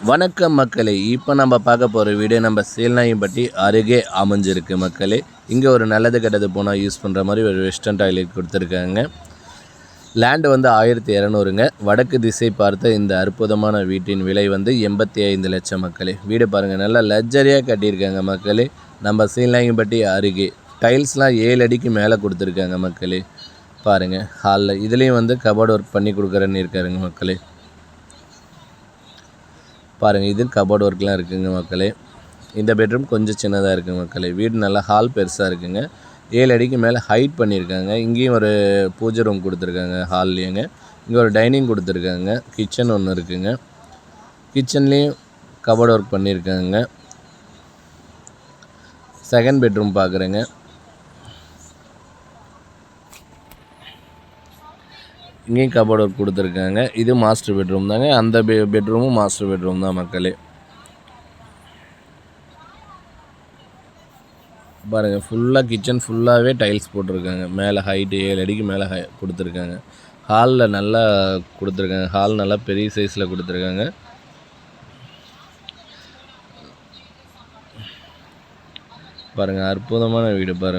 வணக்கம் மக்களே, இப்போ நம்ம பார்க்க போகிற வீடு நம்ம சீல்நாயம்பட்டி அருகே அமைஞ்சிருக்கு மக்களே. இங்கே ஒரு நல்லது கெட்டது போனால் யூஸ் பண்ணுற மாதிரி ஒரு வெஸ்டர்ன் டாய்லெட் கொடுத்துருக்காங்க. லேண்டு வந்து 1200ங்க. வடக்கு திசை பார்த்த இந்த அற்புதமான வீட்டின் விலை வந்து 85 லட்சம் மக்களே. வீடு பாருங்கள், நல்லா லக்ஸரியாக கட்டியிருக்காங்க மக்களே. நம்ம சீல்நாயம்பட்டி அருகே டைல்ஸ்லாம் 7 அடிக்கு மேலே கொடுத்துருக்காங்க மக்களே. பாருங்கள், ஹாலில் இதுலேயும் வந்து கபோர்டு ஒர்க் பண்ணி கொடுக்குறேன்னு இருக்காருங்க மக்களே. பாருங்கள், இது கபோர்டு ஒர்க்லாம் இருக்குதுங்க மக்களே. இந்த பெட்ரூம் கொஞ்சம் சின்னதாக இருக்குங்க மக்களே. வீடு நல்லா ஹால் பெருசாக இருக்குதுங்க. 7 அடிக்கு மேலே ஹைட் பண்ணியிருக்காங்க. இங்கேயும் ஒரு பூஜை ரூம் கொடுத்துருக்காங்க ஹால்லேயுங்க. இங்கே ஒரு டைனிங் கொடுத்துருக்காங்க. கிச்சன் ஒன்று இருக்குதுங்க. கிச்சன்லேயும் கபோர்டு ஒர்க் பண்ணியிருக்காங்க. செகண்ட் பெட்ரூம் பார்க்குறேங்க. இங்கேயும் கபோர்டு ஒர்க் கொடுத்துருக்காங்க. இது மாஸ்டர் பெட்ரூம் தாங்க. அந்த பெட்ரூமும் மாஸ்டர் பெட்ரூம் தான் மக்களே. பாருங்கள், ஃபுல்லாக கிச்சன் ஃபுல்லாகவே டைல்ஸ் போட்டிருக்காங்க. மேலே ஹைட்டு 7 அடிக்கு மேலே கொடுத்துருக்காங்க. ஹாலில் நல்லா கொடுத்துருக்காங்க. ஹால் நல்லா பெரிய சைஸில் கொடுத்துருக்காங்க. பாருங்கள், அற்புதமான வீடு பாருங்கள்.